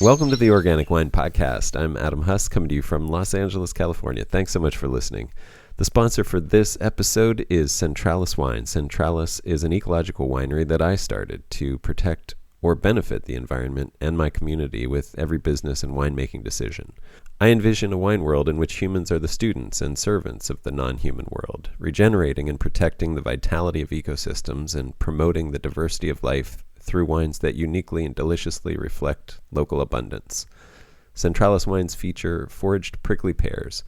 Welcome to the Organic Wine Podcast. I'm Adam Huss, coming to you from Los Angeles, California. Thanks so much for listening. The sponsor for this episode is Centralis Wine. Centralis is an ecological winery that I started to protect or benefit the environment and my community with every business and winemaking decision. I envision a wine world in which humans are the students and servants of the non-human world, regenerating and protecting the vitality of ecosystems and promoting the diversity of life through wines that uniquely and deliciously reflect local abundance. Centralis wines feature foraged prickly pears,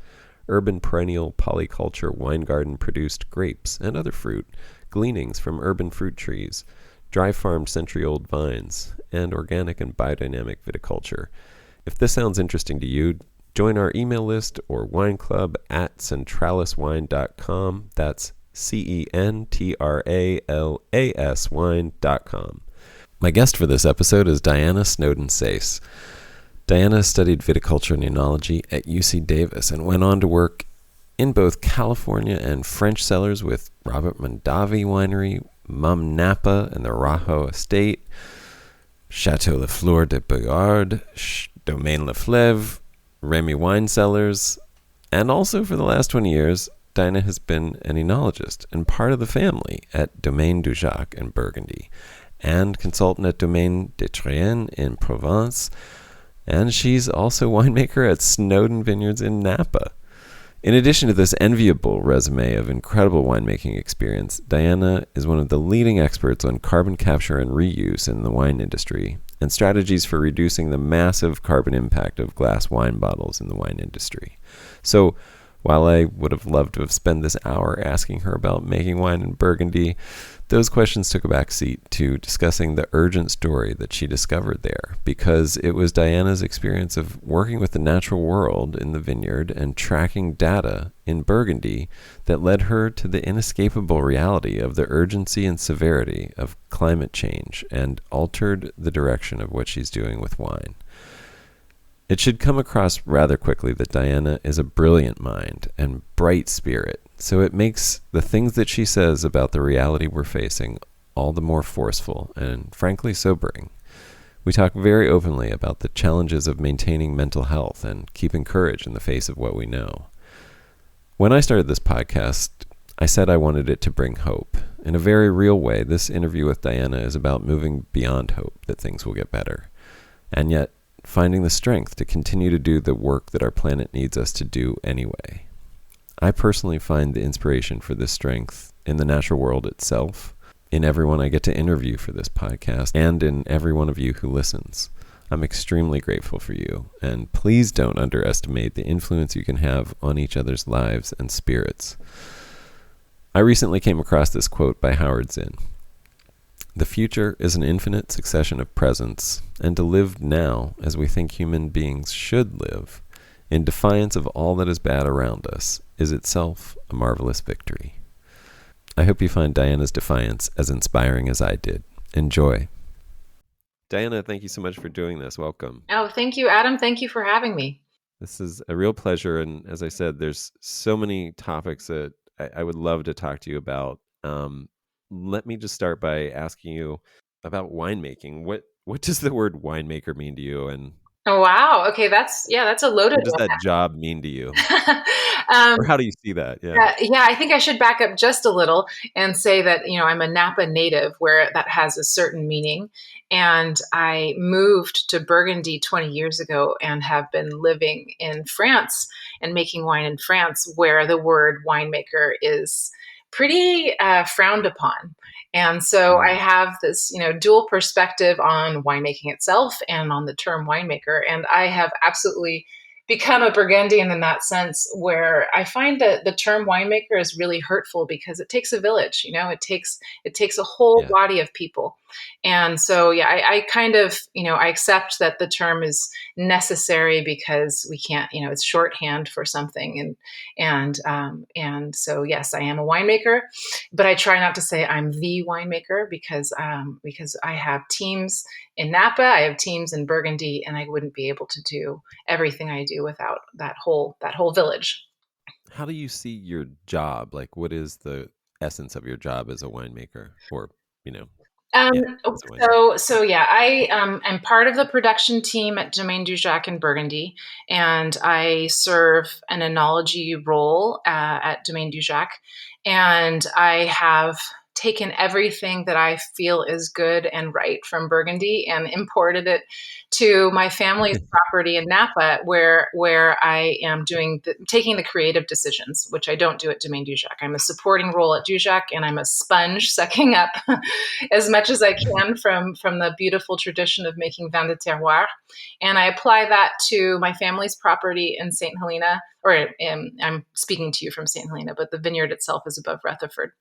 urban perennial polyculture wine garden produced grapes and other fruit, gleanings from urban fruit trees, dry farmed century-old vines, and organic and biodynamic viticulture. If this sounds interesting to you, join our email list or wine club at centraliswine.com. That's CENTRALAS wine.com. My guest for this episode is Diana Snowden Seysses. Diana studied Viticulture and Enology at UC Davis and went on to work in both California and French cellars with Robert Mondavi Winery, Mumm Napa and the Araujo Estate, Château Fleur de Boüard, Domaine Leflaive, Ramey wine cellars, and also for the last 20 years, Diana has been an enologist and part of the family at Domaine Dujac in Burgundy, and consultant at Domaine de Triennes in Provence, and she's also winemaker at Snowden Vineyards in Napa. In addition to this enviable resume of incredible winemaking experience, Diana is one of the leading experts on carbon capture and reuse in the wine industry and strategies for reducing the massive carbon impact of glass wine bottles in the wine industry. So, while I would have loved to have spent this hour asking her about making wine in Burgundy, those questions took a back seat to discussing the urgent story that she discovered there, because it was Diana's experience of working with the natural world in the vineyard and tracking data in Burgundy that led her to the inescapable reality of the urgency and severity of climate change and altered the direction of what she's doing with wine. It should come across rather quickly that Diana is a brilliant mind and bright spirit, so it makes the things that she says about the reality we're facing all the more forceful and, frankly, sobering. We talk very openly about the challenges of maintaining mental health and keeping courage in the face of what we know. When I started this podcast, I said I wanted it to bring hope. In a very real way, this interview with Diana is about moving beyond hope that things will get better, and yet finding the strength to continue to do the work that our planet needs us to do anyway. I personally find the inspiration for this strength in the natural world itself, in everyone I get to interview for this podcast, and in every one of you who listens. I'm extremely grateful for you, and please don't underestimate the influence you can have on each other's lives and spirits. I recently came across this quote by Howard Zinn. "The future is an infinite succession of presents, and to live now as we think human beings should live, in defiance of all that is bad around us, is itself a marvelous victory." I hope you find Diana's defiance as inspiring as I did. Enjoy. Diana, thank you so much for doing this. Welcome. Oh, thank you, Adam. Thank you for having me. This is a real pleasure, and as I said, there's so many topics that I would love to talk to you about. Let me just start by asking you about winemaking. What does the word winemaker mean to you, and Oh, wow. Okay, that's a loaded what does one. that job mean to you? um, Or how do you see that? Yeah. yeah, I think I should back up just a little and say that, I'm a Napa native where that has a certain meaning. And I moved to Burgundy 20 years ago and have been living in France and making wine in France, where the word winemaker is pretty frowned upon. And so I have this, dual perspective on winemaking itself and on the term winemaker. And I have absolutely become a Burgundian in that sense, where I find that the term winemaker is really hurtful because it takes a village. It takes a whole Yeah. body of people. And so, yeah, I kind of, I accept that the term is necessary because we can't, it's shorthand for something. And so, yes, I am a winemaker, but I try not to say I'm the winemaker because I have teams in Napa, I have teams in Burgundy, and I wouldn't be able to do everything I do without that whole village. How do you see your job? Like, what is the essence of your job as a winemaker? Or, Um, Yeah, as a winemaker. so yeah, I am part of the production team at Domaine Dujac in Burgundy, and I serve an enology role at Domaine Dujac, and I have taken everything that I feel is good and right from Burgundy and imported it to my family's property in Napa, where I am taking the creative decisions, which I don't do at Domaine Dujac. I'm a supporting role at Dujac, and I'm a sponge sucking up as much as I can from the beautiful tradition of making vin de terroir, and I apply that to my family's property in St. Helena, or I'm speaking to you from St. Helena, but the vineyard itself is above Rutherford.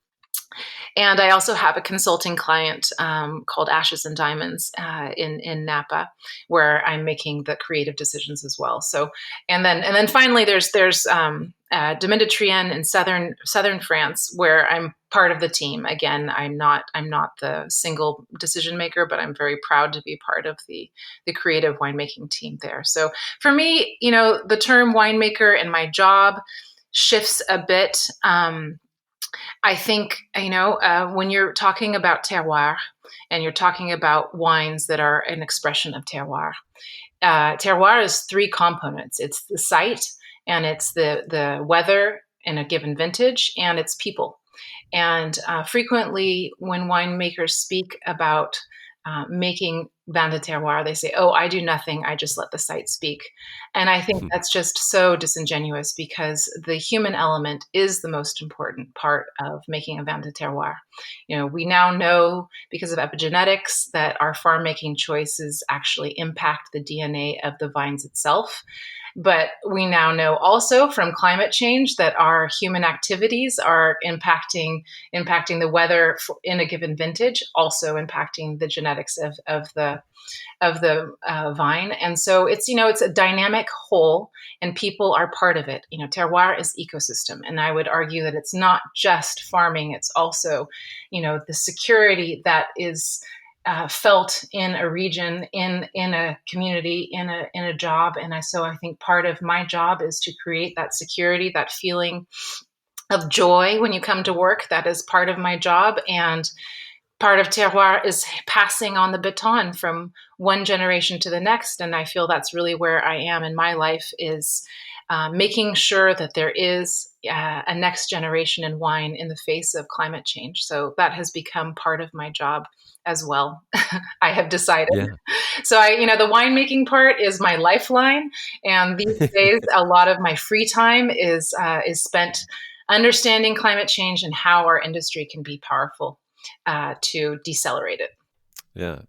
And I also have a consulting client called Ashes and Diamonds in Napa, where I'm making the creative decisions as well. So, and then finally, there's Domaine de Triennes in southern France, where I'm part of the team. Again, I'm not the single decision maker, but I'm very proud to be part of the creative winemaking team there. So for me, the term winemaker and my job shifts a bit. I think, when you're talking about terroir and you're talking about wines that are an expression of terroir, terroir is three components. It's the site, and it's the weather in a given vintage, and it's people. And frequently, when winemakers speak about making vin de terroir, they say, "Oh, I do nothing. I just let the site speak." And I think that's just so disingenuous, because the human element is the most important part of making a vin de terroir. We now know, because of epigenetics, that our farm making choices actually impact the DNA of the vines itself. But we now know also from climate change that our human activities are impacting the weather in a given vintage, also impacting the genetics of the vine. And so it's a dynamic whole, and people are part of it. Terroir is ecosystem, and I would argue that it's not just farming; it's also, the security that is felt in a region, in a community, in a job. And I think part of my job is to create that security, that feeling of joy when you come to work. That is part of my job. And part of terroir is passing on the baton from one generation to the next. And I feel that's really where I am in my life, is making sure that there is a next generation in wine in the face of climate change. So that has become part of my job as well. I have decided. Yeah. So the winemaking part is my lifeline, and these days a lot of my free time is spent understanding climate change and how our industry can be powerful to decelerate it. Yeah,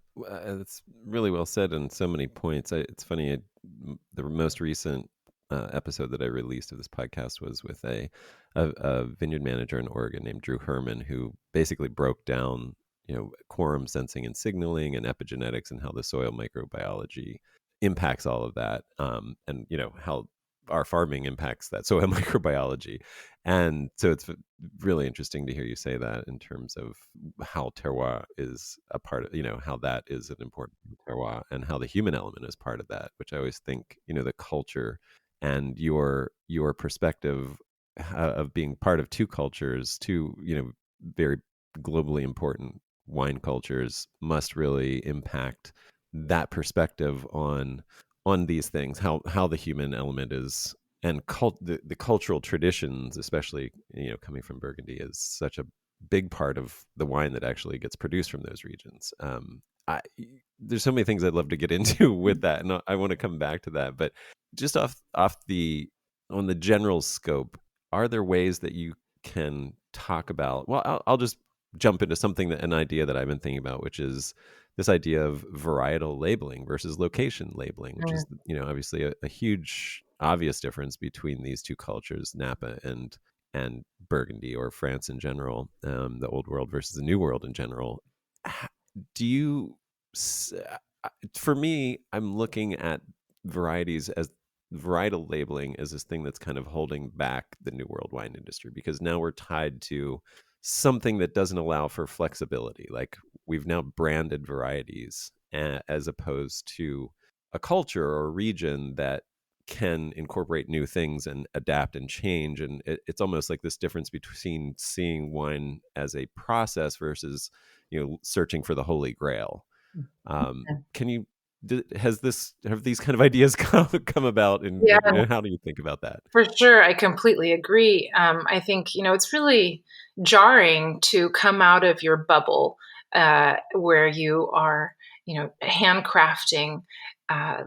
that's really well said in so many points. It's funny, the most recent episode that I released of this podcast was with a vineyard manager in Oregon named Drew Herman, who basically broke down, quorum sensing and signaling and epigenetics, and how the soil microbiology impacts all of that, and how our farming impacts that soil microbiology. And so it's really interesting to hear you say that, in terms of how terroir is a part of, how that is an important terroir, and how the human element is part of that, which I always think, the culture and your perspective of being part of two cultures, two, very globally important wine cultures, must really impact that perspective on these things, how the human element is, and the cultural traditions, especially coming from Burgundy, is such a big part of the wine that actually gets produced from those regions. I, there's so many things I'd love to get into with that, and I want to come back to that. But just on the general scope, are there ways that you can talk about? Well, I'll just jump into an idea that I've been thinking about, which is this idea of varietal labeling versus location labeling, which is, obviously a huge obvious difference between these two cultures, Napa and Burgundy, or France in general, the old world versus the new world in general. Do you, for me, I'm looking at varieties as varietal labeling as this thing that's kind of holding back the new world wine industry, because now we're tied to something that doesn't allow for flexibility. Like, we've now branded varieties, as opposed to a culture or a region that can incorporate new things and adapt and change. And it's almost like this difference between seeing wine as a process versus searching for the Holy Grail. Yeah. Can you have these kind of ideas come about, Yeah, and how do you think about that? for sure. I completely agree. I think, it's really jarring to come out of your bubble where you are, handcrafting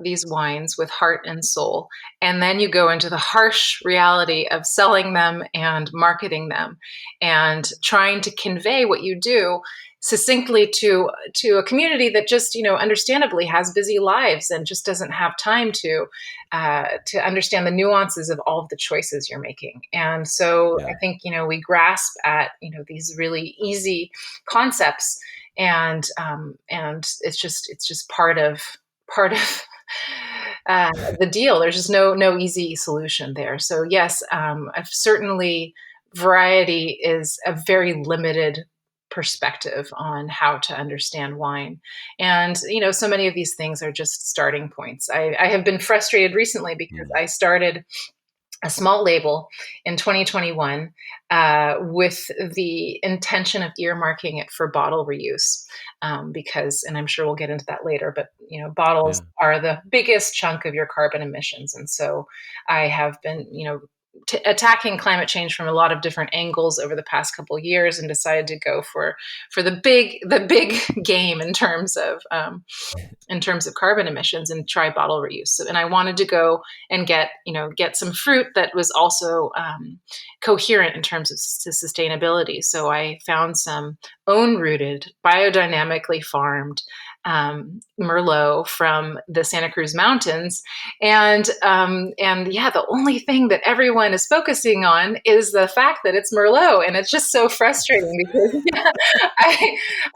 these wines with heart and soul. And then you go into the harsh reality of selling them and marketing them and trying to convey what you do succinctly to a community that just, understandably has busy lives and just doesn't have time to understand the nuances of all of the choices you're making. And so Yeah. I think, we grasp at, these really easy concepts, and it's just part of the deal. There's just no easy solution there. So yes, I've certainly variety is a very limited perspective on how to understand wine. And, so many of these things are just starting points. I have been frustrated recently because Mm. I started a small label in 2021 with the intention of earmarking it for bottle reuse. Because, and I'm sure we'll get into that later, but bottles Yeah. are the biggest chunk of your carbon emissions, and so I have been, attacking climate change from a lot of different angles over the past couple of years, and decided to go for the big game in terms of carbon emissions and try bottle reuse. So, and I wanted to go and get some fruit that was also coherent in terms of sustainability. So I found some own rooted, biodynamically farmed Merlot from the Santa Cruz Mountains, and yeah, the only thing that everyone is focusing on is the fact that it's Merlot, and it's just so frustrating because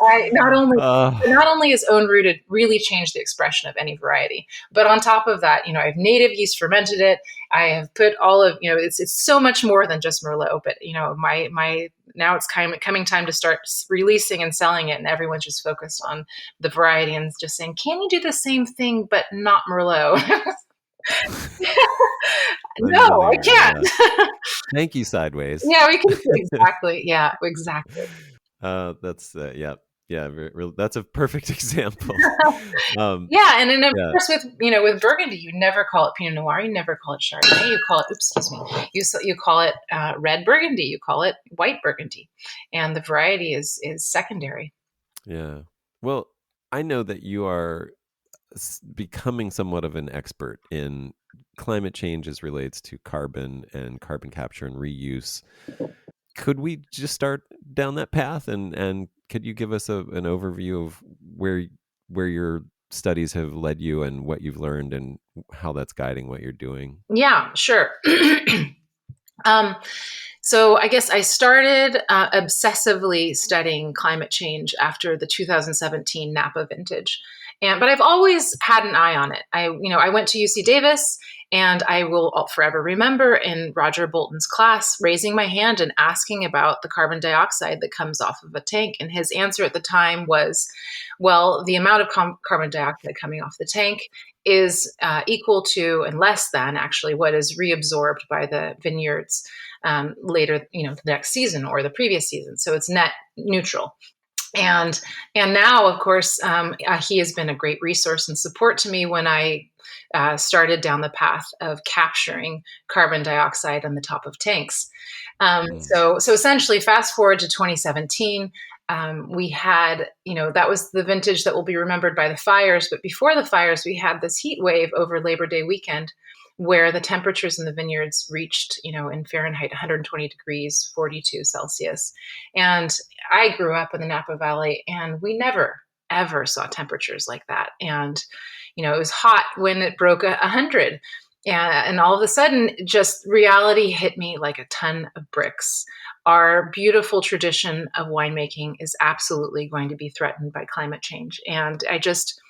I not only is own rooted really changed the expression of any variety, but on top of that, I've native yeast fermented it. I have put all of, it's so much more than just Merlot, but my now it's coming time to start releasing and selling it, and everyone's just focused on the variety and just saying, can you do the same thing but not Merlot? No, I Unbelievable. Yeah. can't. Thank you, Sideways. Yeah, we can exactly. Yeah, exactly. That's yeah, yeah. That's a perfect example. Yeah, and then of Yeah. course with Burgundy, you never call it Pinot Noir, you never call it Chardonnay, you call it, oops, excuse me, you call it red Burgundy, you call it white Burgundy, and the variety is secondary. Yeah. Well, I know that you are becoming somewhat of an expert in climate change as relates to carbon and carbon capture and reuse. Could we just start down that path, and could you give us an overview of where your studies have led you and what you've learned and how that's guiding what you're doing? Yeah, sure. um, So I guess I started obsessively studying climate change after the 2017 Napa vintage. But I've always had an eye on it. I went to UC Davis, and I will forever remember in Roger Bolton's class raising my hand and asking about the carbon dioxide that comes off of a tank. And his answer at the time was, well, the amount of carbon dioxide coming off the tank is equal to and less than actually what is reabsorbed by the vineyards later, the next season or the previous season. So it's net neutral. And now, of course, he has been a great resource and support to me when I started down the path of capturing carbon dioxide on the top of tanks. Mm. So essentially, fast forward to 2017. We had, that was the vintage that will be remembered by the fires. But before the fires, we had this heat wave over Labor Day weekend where the temperatures in the vineyards reached, in Fahrenheit, 120 degrees, 42 Celsius. And I grew up in the Napa Valley, and we never, ever saw temperatures like that. And, it was hot when it broke 100. And all of a sudden, just reality hit me like a ton of bricks. Our beautiful tradition of winemaking is absolutely going to be threatened by climate change. And I just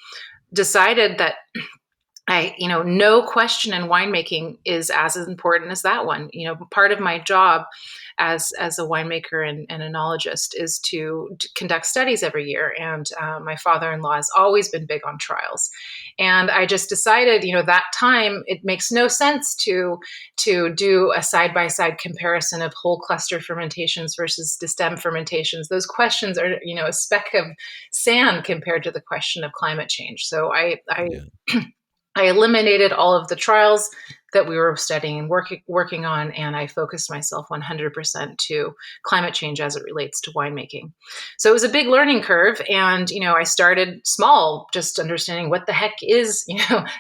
decided that no question in winemaking is as important as that one. Part of my job as a winemaker and enologist is to conduct studies every year. And my father-in-law has always been big on trials. And I just decided, that time it makes no sense to do a side-by-side comparison of whole cluster fermentations versus destem fermentations. Those questions are, a speck of sand compared to the question of climate change. So Yeah. I eliminated all of the trials that we were studying and working on, and I focused myself 100% to climate change as it relates to winemaking. So it was a big learning curve, and I started small, just understanding what the heck is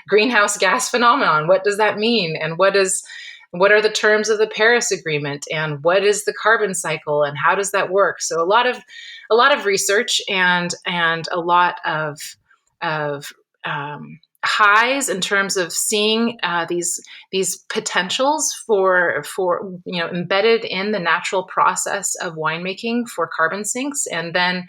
greenhouse gas phenomenon. What does that mean, and what are the terms of the Paris Agreement, and what is the carbon cycle, and how does that work? So a lot of research and a lot of highs in terms of seeing these potentials for embedded in the natural process of winemaking for carbon sinks, and then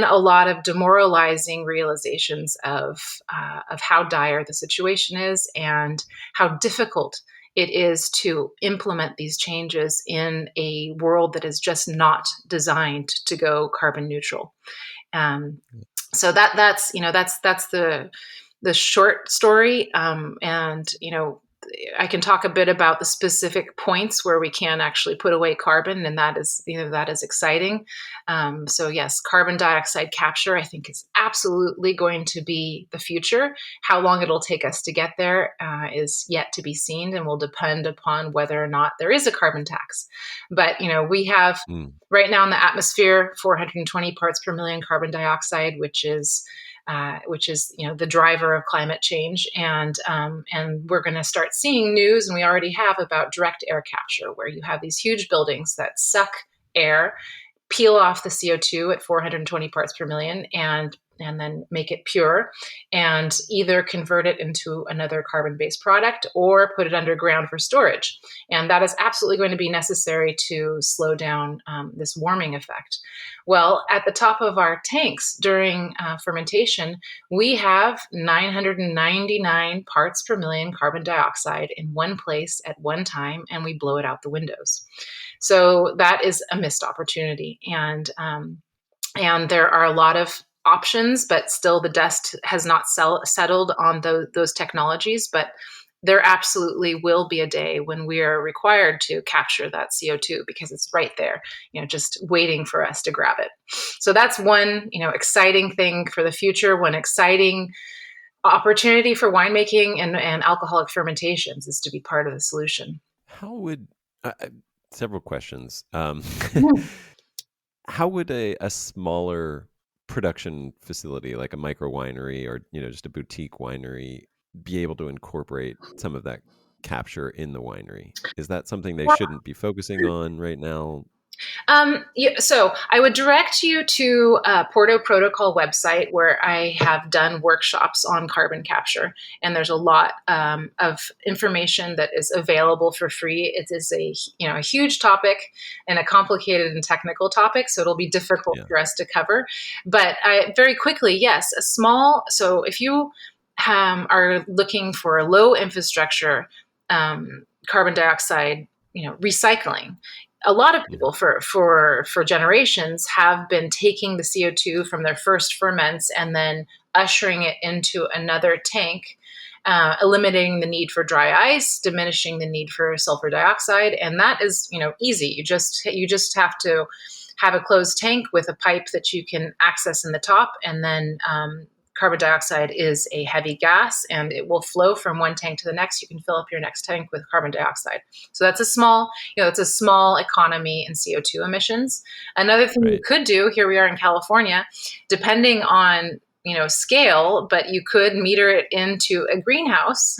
a lot of demoralizing realizations of how dire the situation is and how difficult it is to implement these changes in a world that is just not designed to go carbon neutral. So that's the short story. And I can talk a bit about the specific points where we can actually put away carbon, and that is exciting. So yes, carbon dioxide capture, I think, is absolutely going to be the future. How long it'll take us to get there is yet to be seen, and will depend upon whether or not there is a carbon tax. But we have right now in the atmosphere 420 parts per million carbon dioxide, which is the driver of climate change, and we're going to start seeing news, and we already have, about direct air capture, where you have these huge buildings that suck air, peel off the CO2 at 420 parts per million, and then make it pure, and either convert it into another carbon-based product or put it underground for storage. And that is absolutely going to be necessary to slow down this warming effect. Well, at the top of our tanks during fermentation, we have 999 parts per million carbon dioxide in one place at one time, and we blow it out the windows. So that is a missed opportunity. And there are a lot of options, but still the dust has not settled on those technologies. But there absolutely will be a day when we are required to capture that CO2, because it's right there, just waiting for us to grab it. So that's one, exciting thing for the future, one exciting opportunity for winemaking and alcoholic fermentations, is to be part of the solution. How would several questions? Yeah. How would a smaller production facility, like a micro winery or just a boutique winery, be able to incorporate some of that capture in the winery? Is that something they shouldn't be focusing on right now? So I would direct you to Porto Protocol website, where I have done workshops on carbon capture, and there's a lot of information that is available for free. It is a huge topic and a complicated and technical topic, so it'll be difficult for us to cover. But very quickly, yes, so if you are looking for a low infrastructure carbon dioxide, recycling. A lot of people for generations have been taking the CO2 from their first ferments and then ushering it into another tank, eliminating the need for dry ice, diminishing the need for sulfur dioxide, and that is easy. You just have to have a closed tank with a pipe that you can access in the top, and then carbon dioxide is a heavy gas, and it will flow from one tank to the next. You can fill up your next tank with carbon dioxide. So that's a small economy in CO2 emissions. Another thing you could do, here we are in California, depending on scale, but you could meter it into a greenhouse,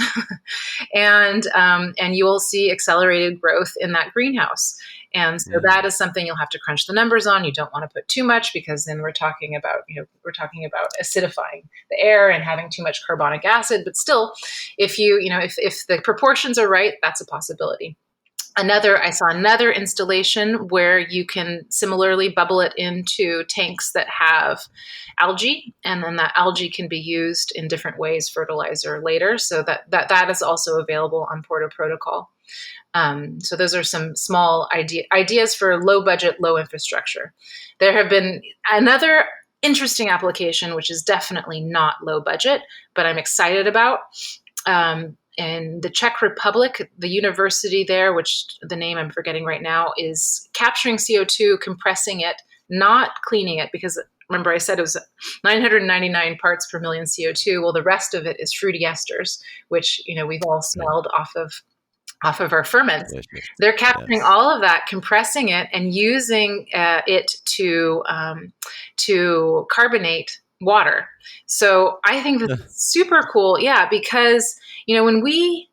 and you will see accelerated growth in that greenhouse. And so that is something you'll have to crunch the numbers on. You don't want to put too much, because then we're talking about acidifying the air and having too much carbonic acid. But still, if the proportions are right, that's a possibility. I saw another installation where you can similarly bubble it into tanks that have algae, and then that algae can be used in different ways, fertilizer later. So that is also available on Porto Protocol. So those are some small ideas for low budget, low infrastructure. There have been another interesting application, which is definitely not low budget, but I'm excited about. In the Czech Republic, the university there, which the name I'm forgetting right now, is capturing CO2, compressing it, not cleaning it, because remember I said it was 999 parts per million CO2. Well, the rest of it is fruity esters, which we've all smelled off of our ferments. Delicious. They're capturing all of that, compressing it, and using it to carbonate water. So I think that's super cool. Yeah, because when we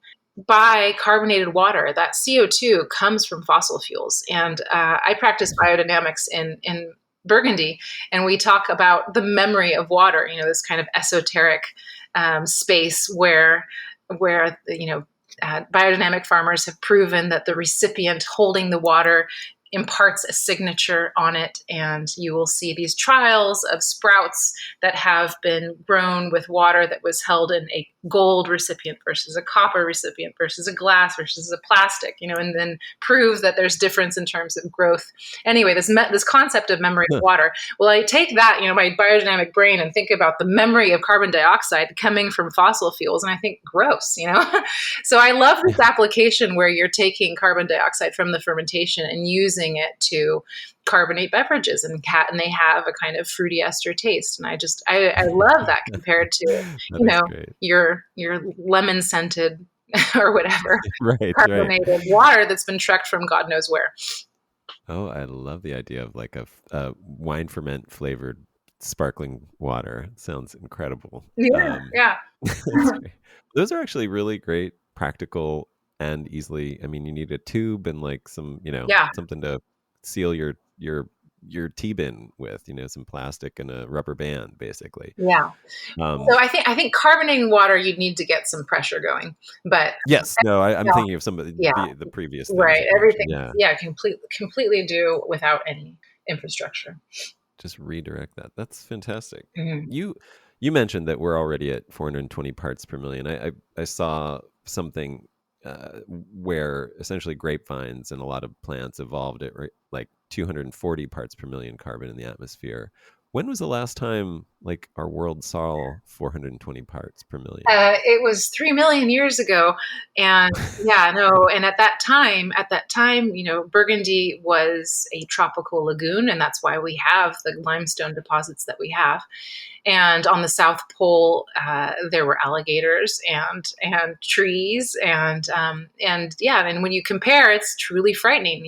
buy carbonated water, that CO2 comes from fossil fuels. And I practice biodynamics in Burgundy, and we talk about the memory of water. This kind of esoteric space where biodynamic farmers have proven that the recipient holding the water imparts a signature on it, and you will see these trials of sprouts that have been grown with water that was held in a gold recipient versus a copper recipient versus a glass versus a plastic, and then prove that there's difference in terms of growth. Anyway, this concept of memory of water. Well, I take that, my biodynamic brain, and think about the memory of carbon dioxide coming from fossil fuels, and I think gross, So I love this application where you're taking carbon dioxide from the fermentation and using it to carbonate beverages, and they have a kind of fruity ester taste. And I love that compared to your lemon scented or whatever carbonated water that's been trucked from God knows where. Oh, I love the idea of like a wine ferment flavored sparkling water. It sounds incredible. Yeah. Those are actually really great, practical, and easily. I mean, you need a tube and like some, something to seal your tea bin with, some plastic and a rubber band, basically. Yeah. So I think carbonating water, you'd need to get some pressure going. But yes, I'm thinking of some of the previous things. Right. Everything. Completely do without any infrastructure. Just redirect that. That's fantastic. Mm-hmm. You mentioned that we're already at 420 parts per million. I saw something where essentially grapevines and a lot of plants evolved at like 240 parts per million carbon in the atmosphere. When was the last time like our world saw 420 parts per million? It was 3 million years ago. And and at that time, Burgundy was a tropical lagoon, and that's why we have the limestone deposits that we have. And on the South Pole, there were alligators and trees, and when you compare, it's truly frightening.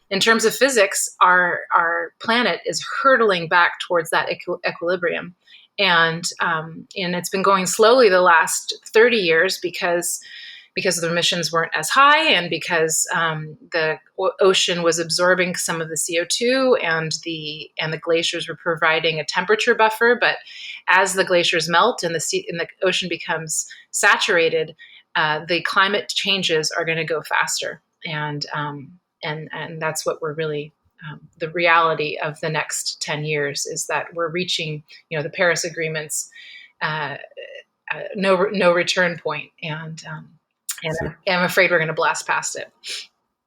In terms of physics, our planet is hurtling back towards that equilibrium, and it's been going slowly the last 30 years because the emissions weren't as high, and because the ocean was absorbing some of the CO2, and the glaciers were providing a temperature buffer. But as the glaciers melt and the ocean becomes saturated, the climate changes are going to go faster, and that's what we're really the reality of the next 10 years is that we're reaching the Paris Agreement's no return point, and I'm afraid we're going to blast past it.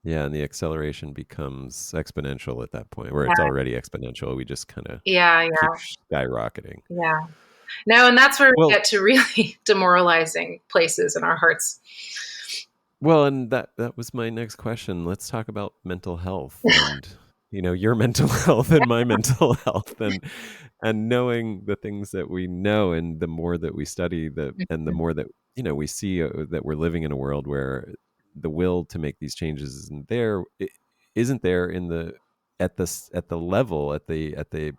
Yeah, and the acceleration becomes exponential at that point, where it's already exponential. We just kind of keep skyrocketing. Yeah. No, and that's where we get to really demoralizing places in our hearts. Well, and that was my next question. Let's talk about mental health and your mental health and my mental health, and knowing the things that we know, and the more that we study and the more that we see that we're living in a world where the will to make these changes isn't there at the level, at the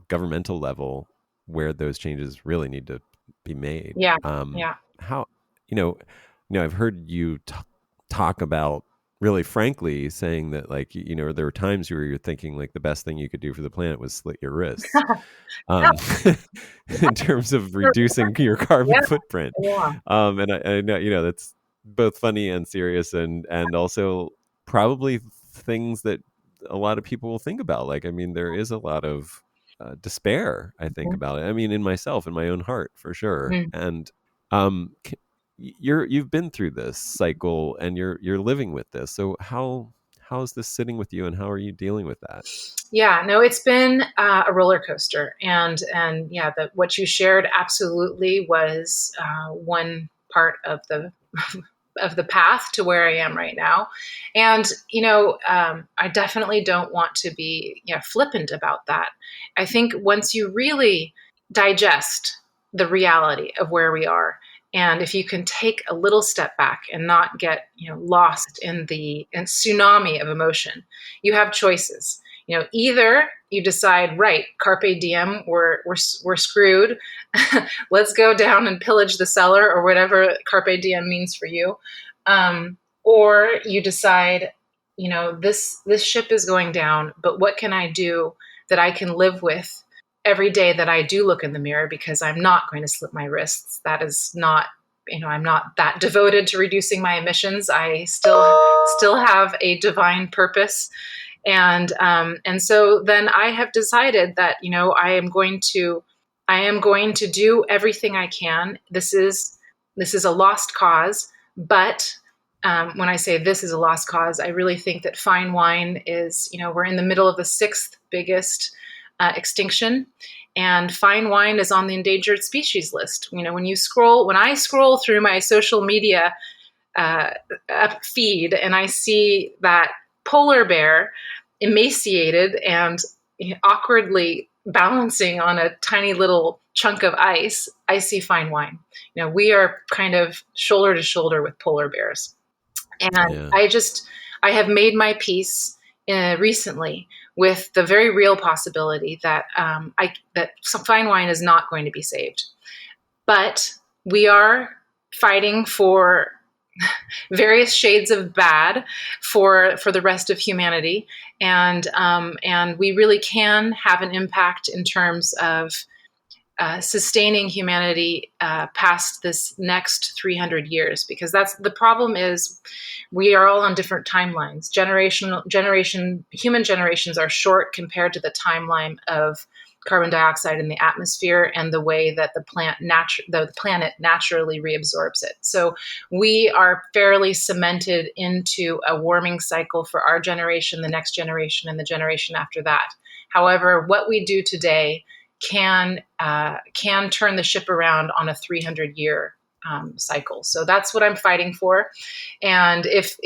governmental level, where those changes really need to be made. How I've heard you talk about, really frankly, saying that there were times where you're thinking like the best thing you could do for the planet was slit your wrists, in terms of reducing your carbon footprint. And I know that's both funny and serious, and also probably things that a lot of people will think about. Like, I mean, there is a lot of despair, I think, about it. I mean, in myself, in my own heart, for sure. Mhm. And you've been through this cycle, and you're living with this. So how's this sitting with you, and how are you dealing with that? Yeah, no, it's been a roller coaster, and yeah, what you shared absolutely was one part of the of the path to where I am right now. And I definitely don't want to be flippant about that. I think once you really digest the reality of where we are, and if you can take a little step back and not get lost in the tsunami of emotion, you have choices. Either you decide, right, carpe diem, we're screwed. Let's go down and pillage the cellar, or whatever carpe diem means for you. Or you decide, this ship is going down, but what can I do that I can live with every day that I do look in the mirror, because I'm not going to slip my wrists. That is not, I'm not that devoted to reducing my emissions. I still have a divine purpose. And so then I have decided that I am going to do everything I can. This is a lost cause, but when I say this is a lost cause, I really think that fine wine is, we're in the middle of the sixth biggest extinction, and fine wine is on the endangered species list. When I scroll through my social media feed, and I see that polar bear emaciated and awkwardly balancing on a tiny little chunk of ice, I see fine wine. We are kind of shoulder to shoulder with polar bears. And Yeah. I have made my peace recently with the very real possibility that that some fine wine is not going to be saved. But we are fighting for various shades of bad for the rest of humanity, and we really can have an impact in terms of sustaining humanity past this next 300 years, because that's the problem. Is we are all on different timelines. Human generations are short compared to the timeline of carbon dioxide in the atmosphere and the way that the planet naturally reabsorbs it. So we are fairly cemented into a warming cycle for our generation, the next generation, and the generation after that. However, what we do today can turn the ship around on a 300-year cycle. So that's what I'm fighting for. And if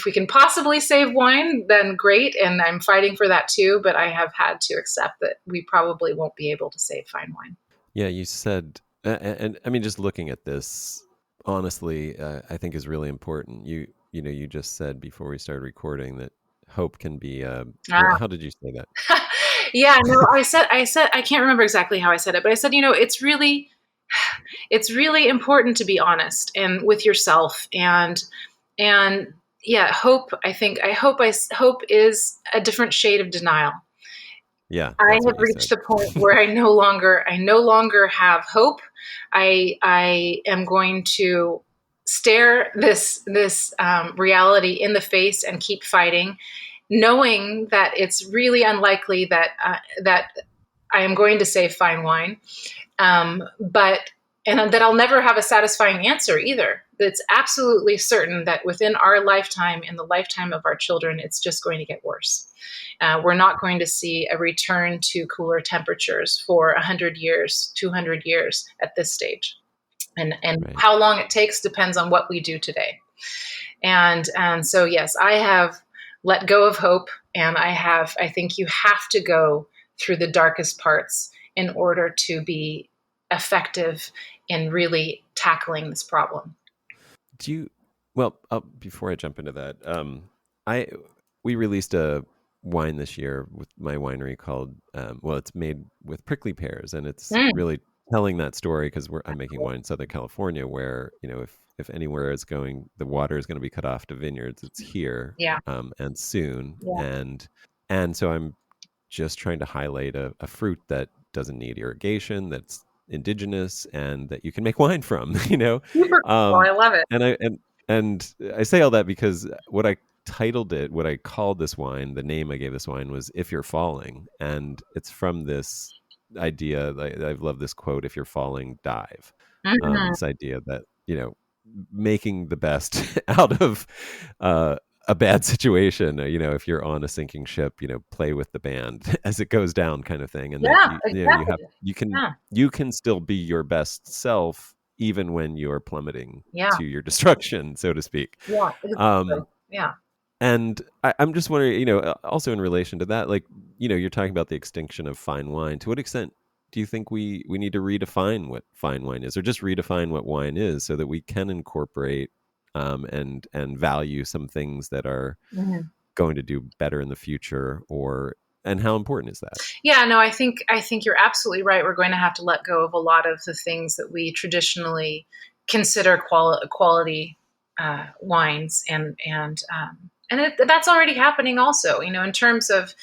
we can possibly save wine, then great. And I'm fighting for that too. But I have had to accept that we probably won't be able to save fine wine. Yeah, you said, and I mean, just looking at this, honestly, I think is really important. You just said before we started recording that hope can be. Ah. How did you say that? Yeah, no, I said, I can't remember exactly how I said it, but I said, it's really important to be honest and with yourself, and yeah, hope. Hope is a different shade of denial. Yeah, I that's have what you reached said. the point where I no longer have hope. I am going to stare this reality in the face and keep fighting, knowing that it's really unlikely that I am going to save fine wine, but and that I'll never have a satisfying answer either. It's absolutely certain that within our lifetime and the lifetime of our children, it's just going to get worse. We're not going to see a return to cooler temperatures for 100 years, 200 years at this stage. And Right. how long it takes depends on what we do today. And so, yes, I have let go of hope. And I think you have to go through the darkest parts in order to be effective in really tackling this problem. Do you? Well, before I jump into that, I we released a wine this year with my winery called. Well, it's made with prickly pears, and it's Mm, really telling that story because I'm making wine in Southern California, where if anywhere is going, the water is going to be cut off to vineyards. It's here, yeah, and soon, yeah. and so I'm just trying to highlight a fruit that doesn't need irrigation, that's indigenous, and that you can make wine from. Super cool. Um, I love it. and And I say all that because what I titled it, what I called this wine, the name I gave this wine was "If You're Falling," and it's from this idea. I've loved this quote: "If you're falling, dive." Mhm. This idea that making the best out of a bad situation. If you're on a sinking ship, play with the band as it goes down, kind of thing, and that Yeah, you have exactly. you can Yeah, you can still be your best self even when you're plummeting yeah, to your destruction, so to speak. yeah, exactly. Um, Yeah. and I'm just wondering, also in relation to that, like, you're talking about the extinction of fine wine. To what extent do you think we need to redefine what fine wine is, or just redefine what wine is, so that we can incorporate and value some things that are Mhm. going to do better in the future, and how important is that? Yeah, no, I think you're absolutely right. We're going to have to let go of a lot of the things that we traditionally consider quality wines, and that's already happening. Also, in terms of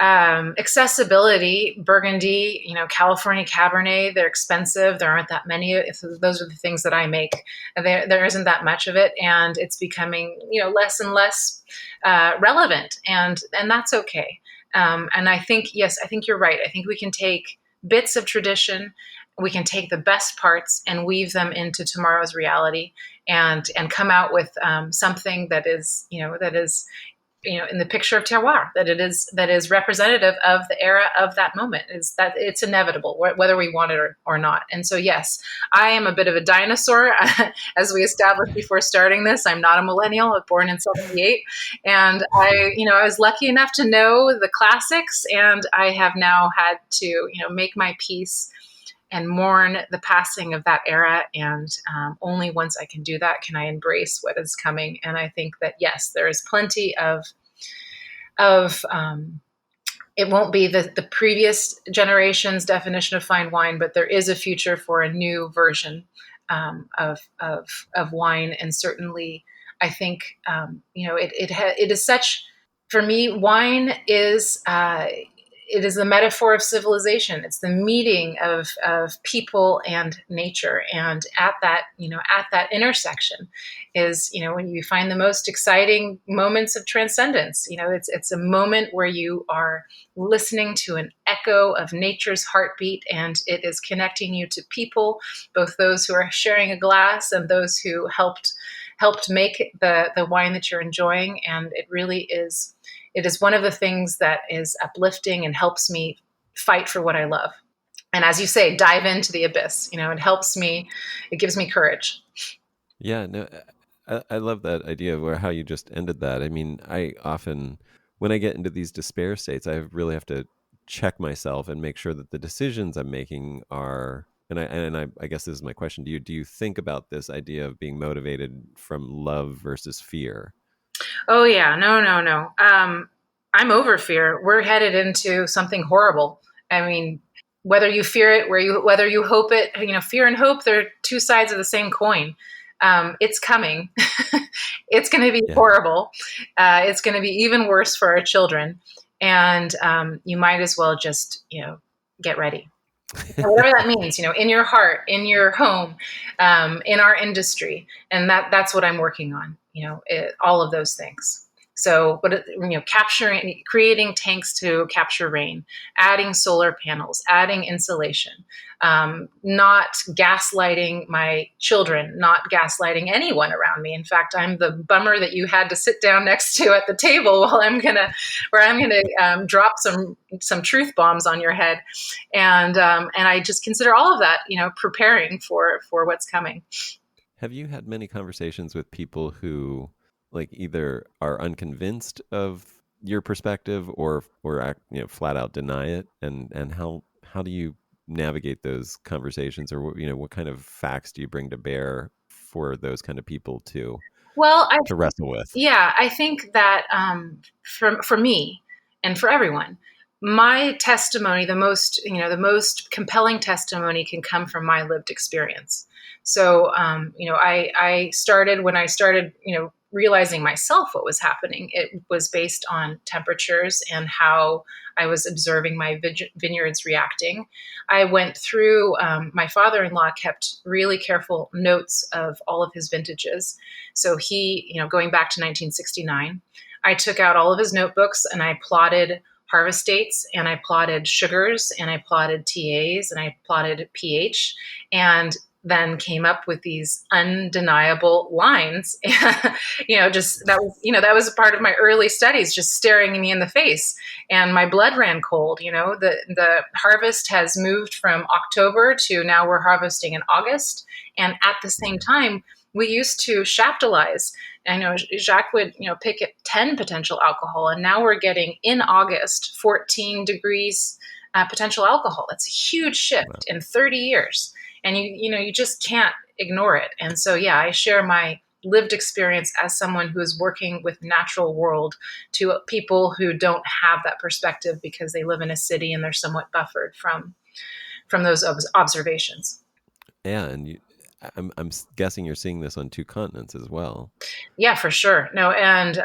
accessibility, Burgundy, California Cabernet, they're expensive. There aren't that many. If those are the things that I make, there isn't that much of it, and it's becoming less and less relevant, and that's okay. And I think, yes, I think you're right. I think we can take bits of tradition, we can take the best parts and weave them into tomorrow's reality, and come out with something that is in the picture of terroir, that is representative of the era of that moment. Is that it's inevitable whether we want it or not. And so, yes, I am a bit of a dinosaur. As we established before starting this, I'm not a millennial. I was born in '78, and I was lucky enough to know the classics, and I have now had to make my peace and mourn the passing of that era. And only once I can do that can I embrace what is coming. And I think that, yes, there is plenty of it won't be the previous generation's definition of fine wine, but there is a future for a new version of wine. And certainly, I think it is such, for me, wine is it is the metaphor of civilization. It's the meeting of people and nature, and at that intersection is when you find the most exciting moments of transcendence. It's a moment where you are listening to an echo of nature's heartbeat, and it is connecting you to people, both those who are sharing a glass and those who helped make the wine that you're enjoying. And it is one of the things that is uplifting and helps me fight for what I love. And as you say, dive into the abyss. It helps me, it gives me courage. Yeah, no, I love that idea of how you just ended that. I mean, I often, when I get into these despair states, I really have to check myself and make sure that the decisions I'm making are. And I guess this is my question to you. Do you think about this idea of being motivated from love versus fear? Oh yeah, no, no, no. I'm over fear. We're headed into something horrible. I mean, whether you fear it, whether you hope it, fear and hope, they're two sides of the same coin. It's coming. It's going to be Yeah. horrible. It's going to be even worse for our children, and you might as well just get ready. Whatever that means, in your heart, in your home, in our industry, and that's what I'm working on. All of those things. So, but capturing, creating tanks to capture rain, adding solar panels, adding insulation, not gaslighting my children, not gaslighting anyone around me. In fact, I'm the bummer that you had to sit down next to at the table where I'm gonna drop some truth bombs on your head, and I just consider all of that, preparing for what's coming. Have you had many conversations with people who, like, either are unconvinced of your perspective, or flat out deny it, and how do you navigate those conversations, or what kind of facts do you bring to bear for those kind of people Well, to wrestle with? yeah, I think that for me and for everyone, my testimony, the most compelling testimony, can come from my lived experience. So, I started when I started, realizing myself what was happening. It was based on temperatures and how I was observing my vineyards reacting. I went through, my father-in-law kept really careful notes of all of his vintages. So he, going back to 1969, I took out all of his notebooks and I plotted harvest dates, and I plotted sugars, and I plotted TAs, and I plotted pH, and then came up with these undeniable lines. Just that was a part of my early studies, just staring me in the face, and my blood ran cold. The harvest has moved from October to now we're harvesting in August, and at the same time we used to chaptalize. I know Jacques would, pick at 10 potential alcohol, and now we're getting in August 14 degrees potential alcohol. That's a huge shift in 30 years, and you just can't ignore it. And so, yeah, I share my lived experience as someone who is working with natural world to people who don't have that perspective because they live in a city and they're somewhat buffered from those observations. Yeah, and I'm guessing you're seeing this on two continents as well. Yeah, for sure. No, and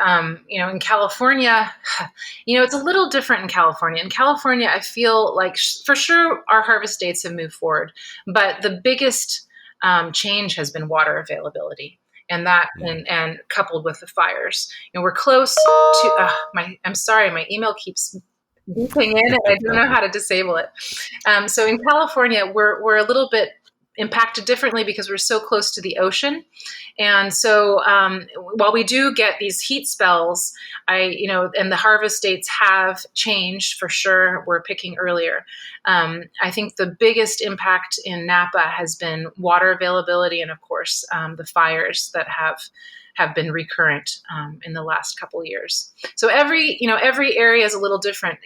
in California, it's a little different in California. In California, I feel like for sure our harvest dates have moved forward, but the biggest change has been water availability, and that and coupled with the fires. We're close to I'm sorry, my email keeps beeping in, and I don't know how to disable it. So in California, we're a little bit impacted differently because we're so close to the ocean. And so while we do get these heat spells, and the harvest dates have changed for sure. We're picking earlier. I think the biggest impact in Napa has been water availability and, of course, the fires that have been recurrent in the last couple of years. So every area is a little different.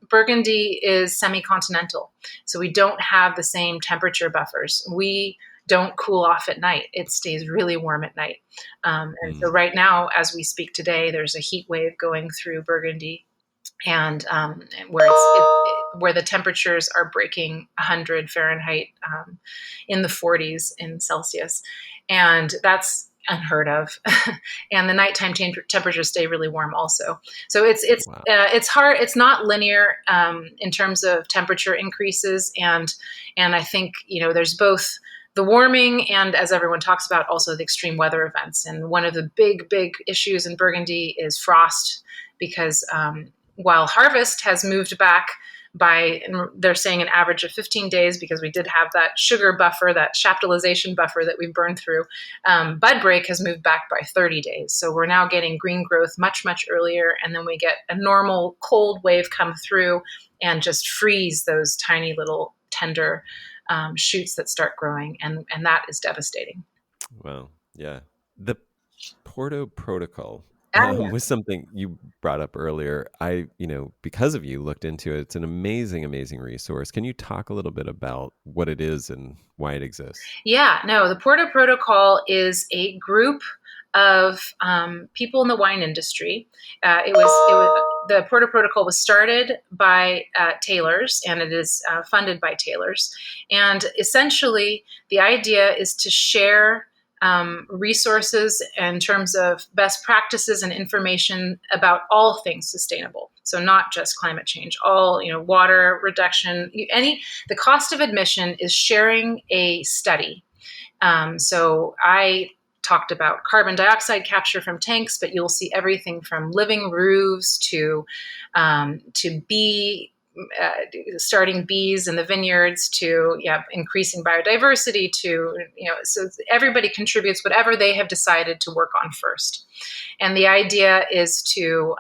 Burgundy is semi-continental, so we don't have the same temperature buffers. We don't cool off at night. It stays really warm at night. And so right now, as we speak today, there's a heat wave going through Burgundy, and where the temperatures are breaking 100 Fahrenheit in the 40s in Celsius. And that's unheard of. And the nighttime temperatures stay really warm also. So it's hard. It's not linear in terms of temperature increases. And I think, there's both the warming and, as everyone talks about, also the extreme weather events. And one of the big issues in Burgundy is frost, because while harvest has moved back by, they're saying, an average of 15 days, because we did have that sugar buffer, that chaptalization buffer that we've burned through. Bud break has moved back by 30 days. So we're now getting green growth much earlier. And then we get a normal cold wave come through and just freeze those tiny little tender shoots that start growing. And that is devastating. Well, yeah. The Porto Protocol Yeah. was something you brought up earlier. I, because of you, looked into it. It's an amazing resource. Can you talk a little bit about what it is and why it exists? Yeah, no, the Porto Protocol is a group of people in the wine industry. The Porto Protocol was started by tailors, and it is funded by tailors. And essentially, the idea is to share resources in terms of best practices and information about all things sustainable. So not just climate change, all, water reduction, the cost of admission is sharing a study. So I talked about carbon dioxide capture from tanks, but you'll see everything from living roofs to starting bees in the vineyards to increasing biodiversity to so everybody contributes whatever they have decided to work on first. And the idea is to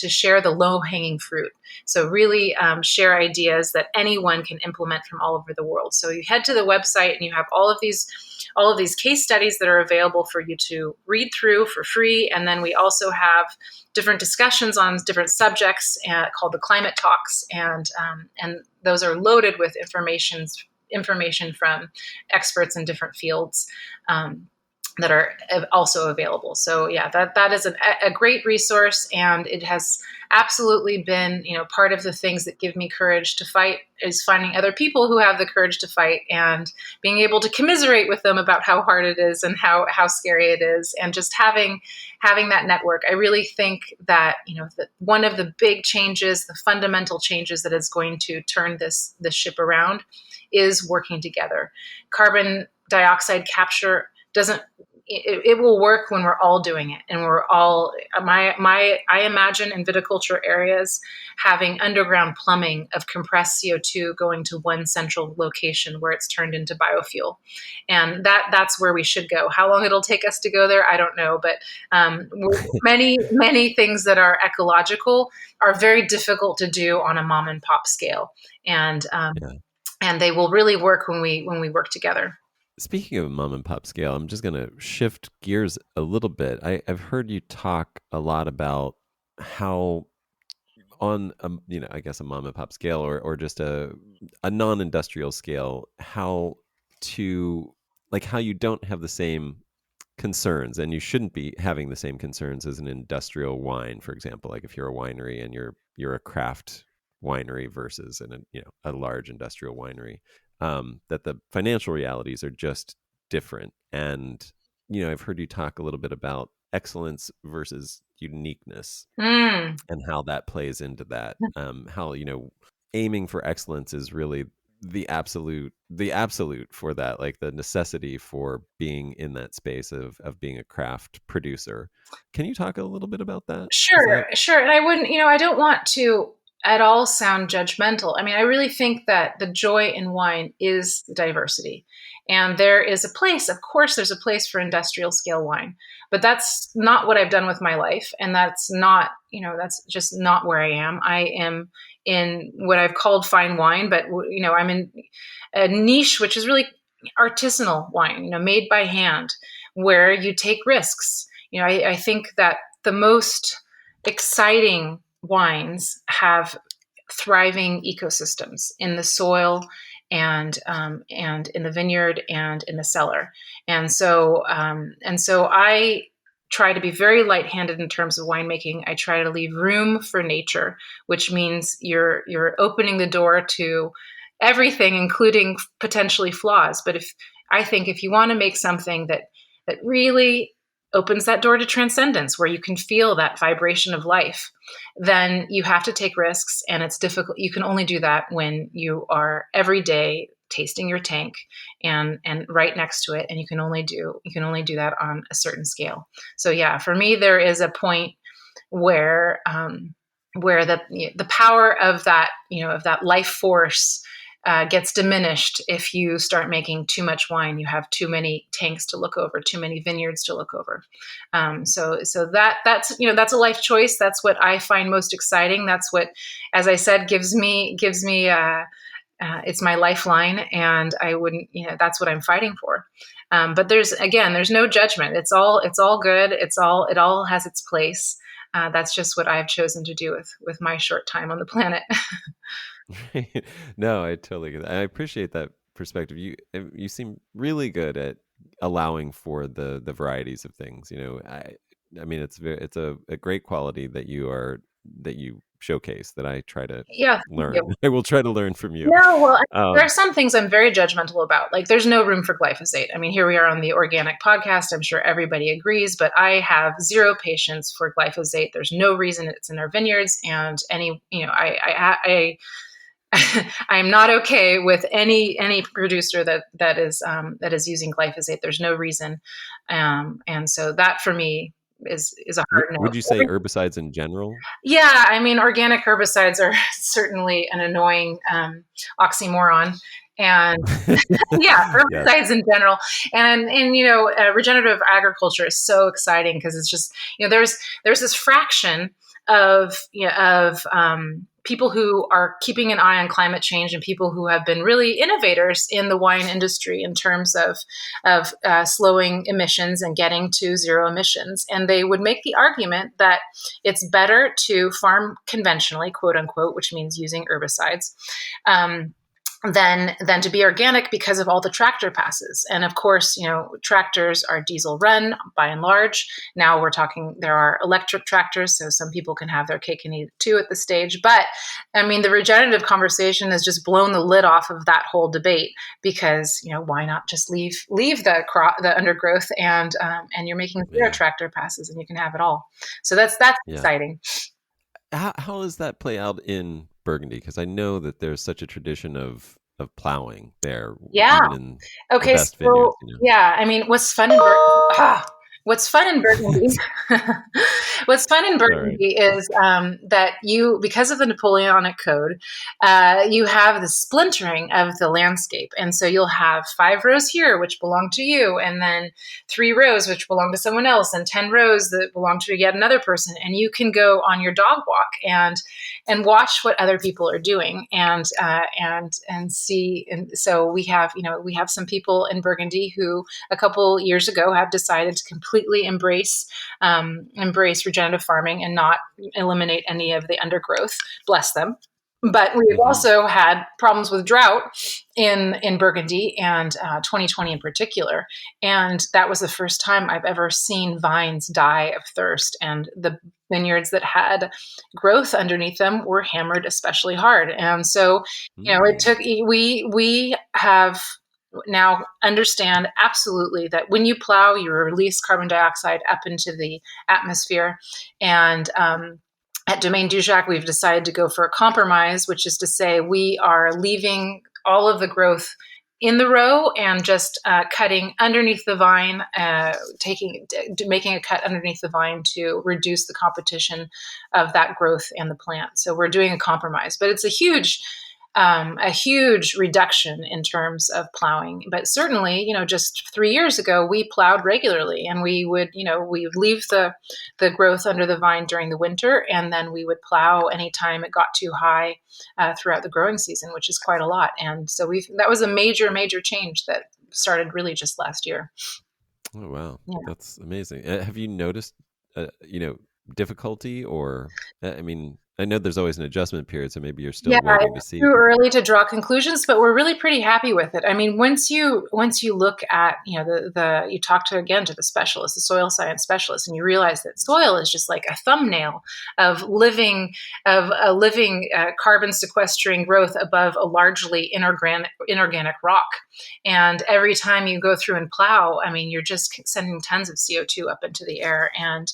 share the low-hanging fruit. So really share ideas that anyone can implement from all over the world. So you head to the website and you have all of these case studies that are available for you to read through for free. And then we also have different discussions on different subjects called the climate talks. And those are loaded with information from experts in different fields. that are also available. So yeah, that is a great resource, and it has absolutely been, part of the things that give me courage to fight is finding other people who have the courage to fight and being able to commiserate with them about how hard it is and how scary it is, and just having that network. I really think that, that one of the big changes, the fundamental changes that is going to turn this ship around is working together. Carbon dioxide capture doesn't it will work when we're all doing it, and we're all I imagine in viticulture areas having underground plumbing of compressed CO2 going to one central location where it's turned into biofuel, and that's where we should go. How long it'll take us to go there, I don't know, but many things that are ecological are very difficult to do on a mom and pop scale, and Yeah. and they will really work when we work together. Speaking of mom and pop scale, I'm just going to shift gears a little bit. I've heard you talk a lot about how on I guess a mom and pop scale, or just a non-industrial scale, how to like how you don't have the same concerns, and you shouldn't be having the same concerns as an industrial wine, for example. Like if you're a winery and you're a craft winery versus a large industrial winery, that the financial realities are just different. And I've heard you talk a little bit about excellence versus uniqueness Mm. and how that plays into that. How aiming for excellence is really the absolute for that, like the necessity for being in that space of being a craft producer. Can you talk a little bit about that? Is Sure, that sure. And I wouldn't, I don't want to at all sound judgmental. I mean, I really think that the joy in wine is diversity. And there is a place, of course, there's a place for industrial scale wine, but that's not what I've done with my life. And that's not, that's just not where I am. I am in what I've called fine wine, but, I'm in a niche, which is really artisanal wine, made by hand, where you take risks. I think that the most exciting wines have thriving ecosystems in the soil and in the vineyard and in the cellar, and so I try to be very light-handed in terms of winemaking. I try to leave room for nature, which means you're opening the door to everything, including potentially flaws. But if you want to make something that really opens that door to transcendence, where you can feel that vibration of life, then you have to take risks, and it's difficult. You can only do that when you are every day tasting your tank and right next to it, and you can only do that on a certain scale. So yeah, for me, there is a point where the power of that life force gets diminished if you start making too much wine. You have too many tanks to look over, too many vineyards to look over. So that's a life choice. That's what I find most exciting. That's what, as I said, gives me it's my lifeline, and I wouldn't, that's what I'm fighting for. But there's no judgment. It's all good. It all has its place. That's just what I've chosen to do with my short time on the planet. No, I totally get that. I appreciate that perspective. You seem really good at allowing for the varieties of things. I mean, it's a great quality that you showcase, that I try to Yeah. learn. I will try to learn from you. No, well, there are Um, some things I'm very judgmental about. Like, there's no room for glyphosate. I mean, here we are on the organic podcast. I'm sure everybody agrees, but I have zero patience for glyphosate. There's no reason it's in our vineyards, and I'm not okay with any producer that is using glyphosate. There's no reason, and so that for me is a hard no. would you say herbicides in general? Yeah, I mean, organic herbicides are certainly an annoying oxymoron, and yeah, Yes. herbicides in general, and regenerative agriculture is so exciting because it's just, there's this fraction of people who are keeping an eye on climate change, and people who have been really innovators in the wine industry in terms of slowing emissions and getting to zero emissions. And they would make the argument that it's better to farm conventionally, quote unquote, which means using herbicides. than to be organic because of all the tractor passes. And of course, tractors are diesel run by and large. Now we're talking, there are electric tractors, so some people can have their cake and eat it too at this stage. But I mean, the regenerative conversation has just blown the lid off of that whole debate, because why not just leave the undergrowth, and you're making zero tractor passes and you can have it all. So that's exciting. How does that play out in Burgundy? Because I know that there's such a tradition of plowing there, Yeah. even in the Okay. best vineyards. Yeah. I mean, what's fun in Burgundy? What's fun in Burgundy is that because of the Napoleonic Code, you have the splintering of the landscape, and so you'll have 5 rows here which belong to you, and then 3 rows which belong to someone else, and 10 rows that belong to yet another person, and you can go on your dog walk and watch what other people are doing, and see. And so we have some people in Burgundy who a couple years ago have decided to completely embrace regenerative farming and not eliminate any of the undergrowth. Bless them. But we've also had problems with drought in Burgundy, and 2020 in particular. And that was the first time I've ever seen vines die of thirst. And the vineyards that had growth underneath them were hammered especially hard. And so, it took, we have now understand absolutely that when you plow, you release carbon dioxide up into the atmosphere. And at Domaine Dujac, we've decided to go for a compromise, which is to say we are leaving all of the growth in the row and just cutting underneath the vine, making a cut underneath the vine to reduce the competition of that growth and the plant. So we're doing a compromise, but it's a huge reduction in terms of plowing. But certainly, just 3 years ago, we plowed regularly, and we would leave the growth under the vine during the winter, and then we would plow anytime it got too high throughout the growing season, which is quite a lot. And so that was a major change that started really just last year. Oh, wow. Yeah. That's amazing. Have you noticed, difficulty, or, I mean, I know there's always an adjustment period, so maybe you're still waiting to see. It's too early to draw conclusions, but we're really pretty happy with it. I mean, once you look at, you talk to the specialist, the soil science specialist, and you realize that soil is just like a thumbnail of a living carbon sequestering growth above a largely inorganic rock. And every time you go through and plow, I mean, you're just sending tons of CO2 up into the air. And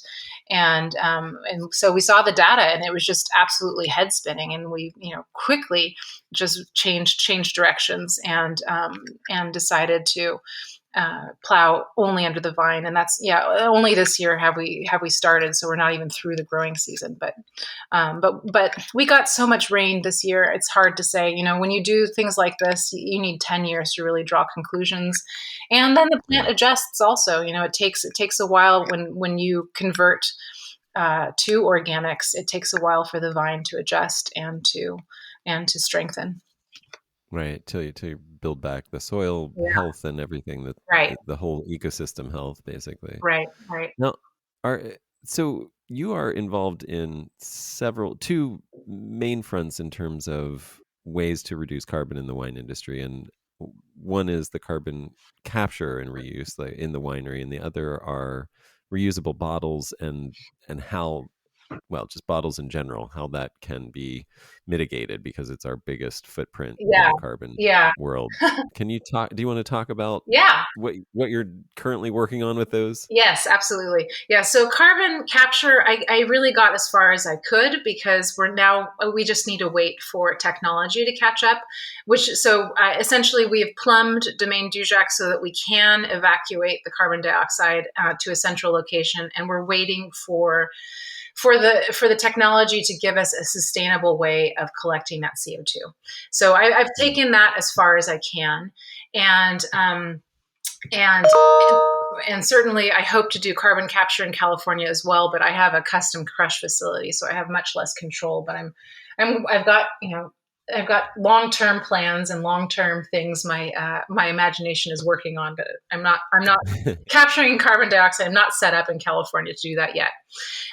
so we saw the data, and it was just absolutely head spinning. And we, quickly just changed directions and decided to plow only under the vine. And that's, only this year have we started. So we're not even through the growing season, but we got so much rain this year. It's hard to say, when you do things like this, you need 10 years to really draw conclusions. And then the plant adjusts also. It takes a while when you convert to organics. It takes a while for the vine to adjust and to strengthen. Right, till you build back the soil health and everything, that the whole ecosystem health, basically. Right. Now, so you are involved in two main fronts in terms of ways to reduce carbon in the wine industry, and one is the carbon capture and reuse, like in the winery, and the other are reusable bottles and how, well, just bottles in general, how that can be mitigated, because it's our biggest footprint in the carbon world. Do you want to talk about what you're currently working on with those? Yes, absolutely. Yeah. So carbon capture, I really got as far as I could, because we just need to wait for technology to catch up, essentially we have plumbed Domaine Dujac so that we can evacuate the carbon dioxide to a central location. And we're waiting for the technology to give us a sustainable way of collecting that CO2. So I've taken that as far as I can. And certainly I hope to do carbon capture in California as well, but I have a custom crush facility, so I have much less control. But I've got long-term plans and long-term things my imagination is working on, but I'm not capturing carbon dioxide. I'm not set up in California to do that yet.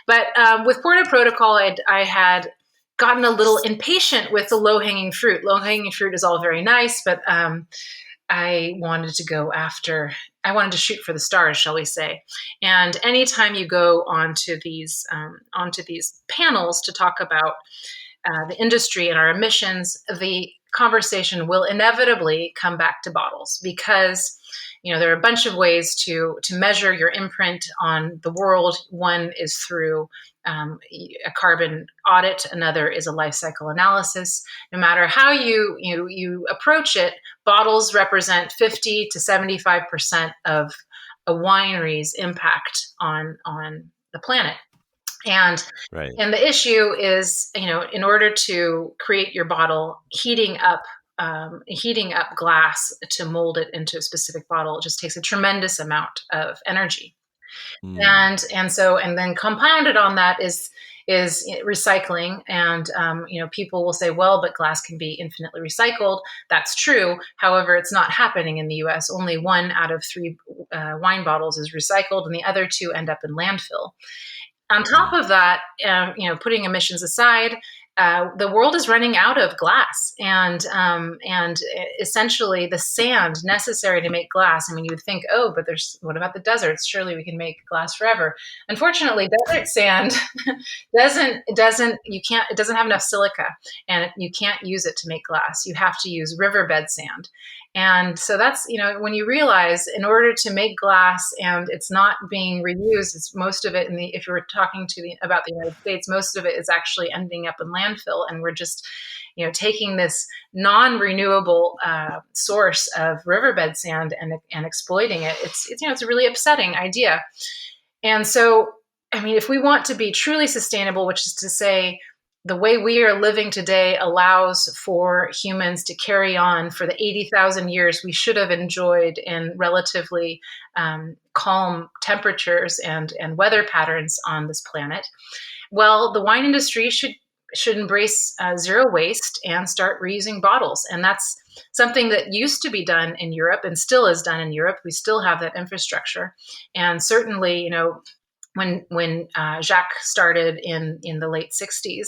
But with Porto Protocol, I had gotten a little impatient with the low-hanging fruit. Low-hanging fruit is all very nice, but I wanted to shoot for the stars, shall we say. And anytime you go onto these panels to talk about the industry and our emissions, the conversation will inevitably come back to bottles, because there are a bunch of ways to measure your imprint on the world. One is through a carbon audit. Another is a life cycle analysis. No matter how you approach it, bottles represent 50 to 75% of a winery's impact on the planet. And Right. and the issue is, in order to create your bottle, heating up glass to mold it into a specific bottle just takes a tremendous amount of energy. Mm. And then compounded on that is recycling. And people will say, well, but glass can be infinitely recycled. That's true. However, it's not happening in the US. Only 1 out of 3 wine bottles is recycled, and the other 2 end up in landfill. On top of that, putting emissions aside, the world is running out of glass, and essentially the sand necessary to make glass. I mean, you would think, oh, but what about the deserts? Surely we can make glass forever. Unfortunately, desert sand it doesn't have enough silica, and you can't use it to make glass. You have to use riverbed sand. And so that's, when you realize, in order to make glass and it's not being reused, it's most of it if you were talking about the United States, most of it is actually ending up in landfill. And we're just, taking this non-renewable source of riverbed sand and exploiting it. It's a really upsetting idea. And so, I mean, if we want to be truly sustainable, which is to say, the way we are living today allows for humans to carry on for the 80,000 years we should have enjoyed in relatively calm temperatures and weather patterns on this planet. Well, the wine industry should embrace zero waste and start reusing bottles. And that's something that used to be done in Europe and still is done in Europe. We still have that infrastructure. And certainly, when Jacques started in the late 60s,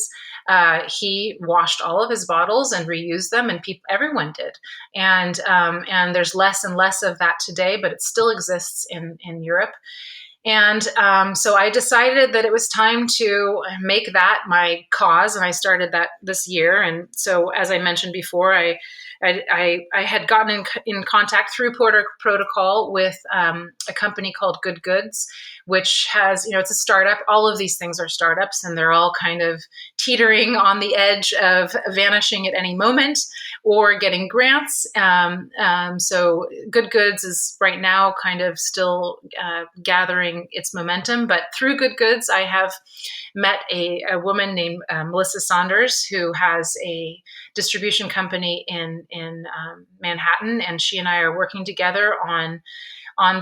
he washed all of his bottles and reused them, and everyone did. And there's less and less of that today, but it still exists in Europe. And so I decided that it was time to make that my cause, and I started that this year. And so, as I mentioned before, I had gotten in contact through Porter Protocol with a company called Good Goods, which has, it's a startup. All of these things are startups, and they're all kind of teetering on the edge of vanishing at any moment or getting grants. So Good Goods is right now kind of still gathering its momentum. But through Good Goods, I have met a woman named Melissa Saunders, who has a distribution company in Manhattan, and she and I are working together on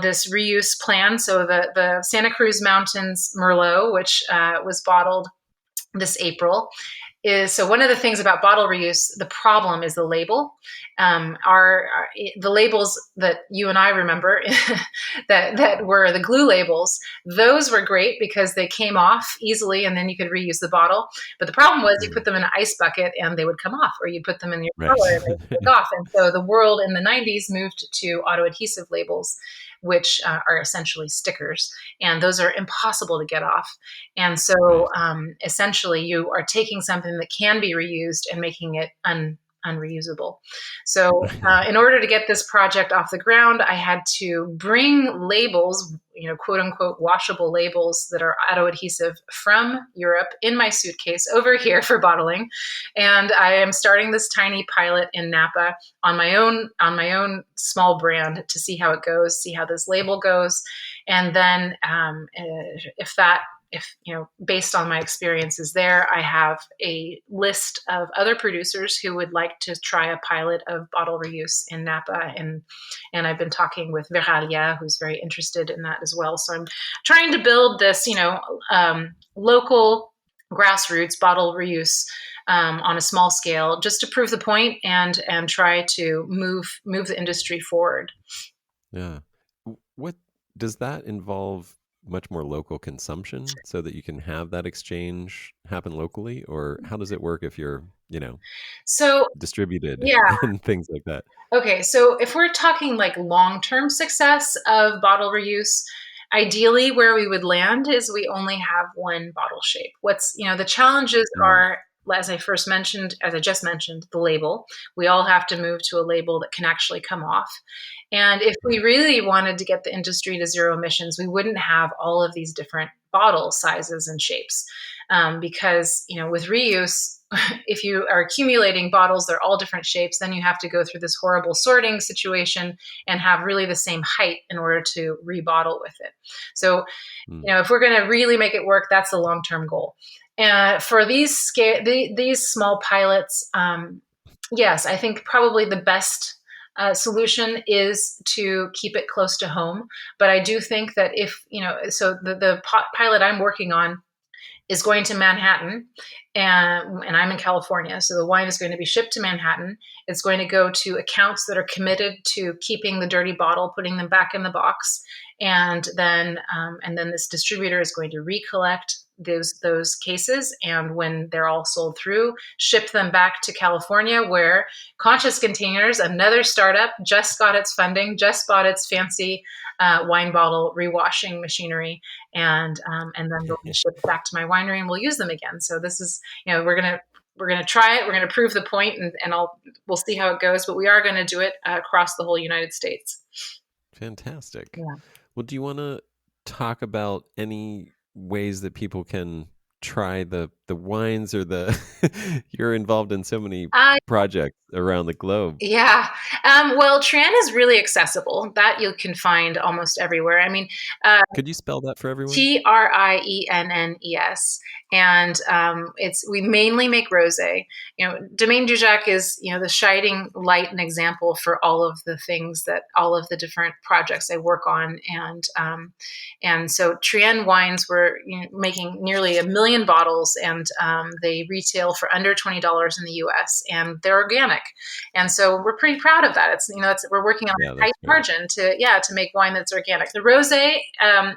this reuse plan. So the Santa Cruz Mountains Merlot, which was bottled this April, so one of the things about bottle reuse, the problem is the label. The labels that you and I remember that were the glue labels, those were great because they came off easily and then you could reuse the bottle. But the problem was you put them in an ice bucket and they would come off, or you put them in your color and they would take off. And so the world in the 90s moved to auto-adhesive labels, which are essentially stickers, and those are impossible to get off. And so essentially you are taking something that can be reused and making it unreusable. So in order to get this project off the ground, I had to bring labels, quote unquote, washable labels that are auto-adhesive from Europe in my suitcase over here for bottling. And I am starting this tiny pilot in Napa on my own small brand to see how it goes, see how this label goes. And then if based on my experiences there, I have a list of other producers who would like to try a pilot of bottle reuse in Napa, and I've been talking with Veralia, who's very interested in that as well. So I'm trying to build this, local grassroots bottle reuse on a small scale, just to prove the point and try to move the industry forward. Yeah. What does that involve? much more local consumption so that you can have that exchange happen locally? Or how does it work if you're, So, distributed yeah. and things like that? Okay, so if we're talking like long-term success of bottle reuse, ideally where we would land is we only have one bottle shape. The challenges Mm. are, as I just mentioned, the label. We all have to move to a label that can actually come off. And if we really wanted to get the industry to zero emissions, we wouldn't have all of these different bottle sizes and shapes. Because, with reuse, if you are accumulating bottles, they're all different shapes, then you have to go through this horrible sorting situation and have really the same height in order to rebottle with it. So, Mm. if we're going to really make it work, that's the long-term goal. And for these small pilots, yes, I think probably the best solution is to keep it close to home. But I do think that so the pilot I'm working on is going to Manhattan, and I'm in California. So the wine is going to be shipped to Manhattan. It's going to go to accounts that are committed to keeping the dirty bottle, putting them back in the box, and then this distributor is going to recollect those cases, and when they're all sold through, ship them back to California, where Conscious Containers, another startup, just got its funding, just bought its fancy wine bottle rewashing machinery, and then they'll be shipped back to my winery, and we'll use them again. So this is, we're gonna try it. We're gonna prove the point, and we'll see how it goes. But we are going to do it across the whole United States. Fantastic. Yeah. Well, do you want to talk about any ways that people can try the wines, or you're involved in so many projects around the globe? Yeah. Well, Triennes is really accessible. That you can find almost everywhere. I mean, Could you spell that for everyone? Triennes, and we mainly make rosé. Domaine Dujac is the shining light and example for all of the things that all of the different projects I work on, and so Triennes wines were making nearly 1 million bottles, and they retail for under $20 in the U.S. and they're organic. And so we're pretty proud of that. We're working on a tight margin to make wine that's organic. The rosé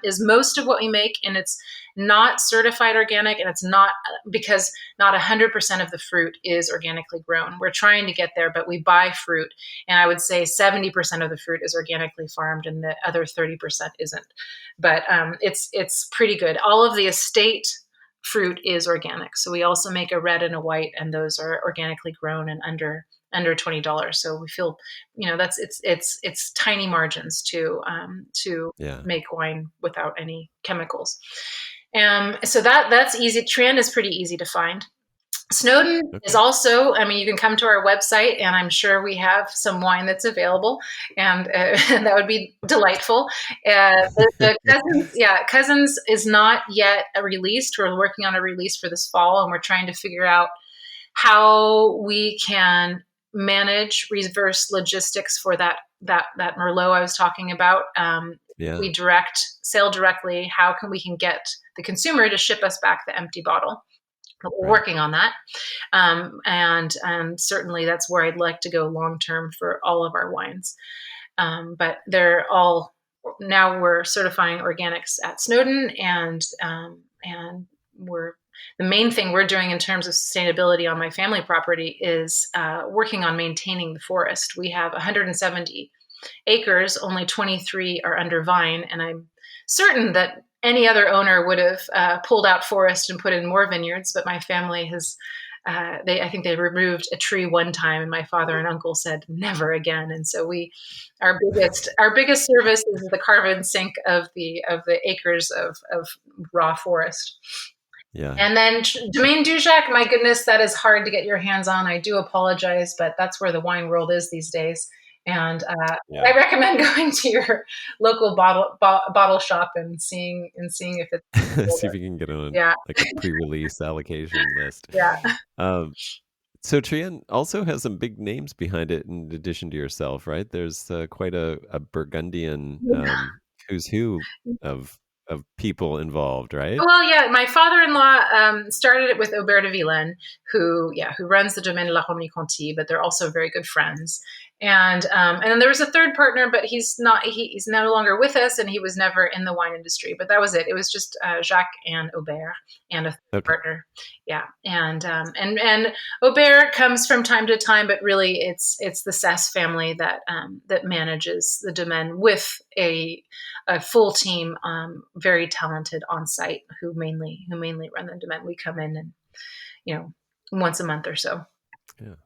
is most of what we make, and it's not certified organic, and it's not because not 100% of the fruit is organically grown. We're trying to get there, but we buy fruit, and I would say 70% of the fruit is organically farmed, and the other 30% isn't. But it's pretty good. All of the estate fruit is organic. So we also make a red and a white, and those are organically grown and under $20. So we feel, it's tiny margins to make wine without any chemicals. So that's easy. Triennes is pretty easy to find. Snowden is also, you can come to our website, and I'm sure we have some wine that's available, and that would be delightful. The Cousins is not yet released. We're working on a release for this fall, and we're trying to figure out how we can manage reverse logistics for that Merlot I was talking about. We sell directly. How can we get the consumer to ship us back the empty bottle? But we're working on that. And certainly that's where I'd like to go long-term for all of our wines. But now we're certifying organics at Snowden, and the main thing we're doing in terms of sustainability on my family property is working on maintaining the forest. We have 170 acres, only 23 are under vine, and I'm certain that any other owner would have pulled out forest and put in more vineyards, but my family has, I think they removed a tree one time, and my father and uncle said never again. And so our biggest service is the carbon sink of the acres of raw forest. Yeah. And then Domaine Dujac, my goodness, that is hard to get your hands on. I do apologize, but that's where the wine world is these days. And I recommend going to your local bottle shop and seeing if it's see if you can get on like a pre-release allocation list. Yeah. So Triennes also has some big names behind it in addition to yourself, right? There's quite a Burgundian who's who of people involved, right? Well, yeah, my father-in-law started it with Robert Mondavi Winery, who runs the Domaine de Triennes, but they're also very good friends. And then there was a third partner, but he's no longer with us, and he was never in the wine industry. But that was it. It was just Jacques and Aubert and a third Okay. partner. Yeah, and Aubert comes from time to time, but really it's the Sess family that manages the domaine with a full team, very talented on site who mainly run the domaine. We come in and once a month or so. Yeah.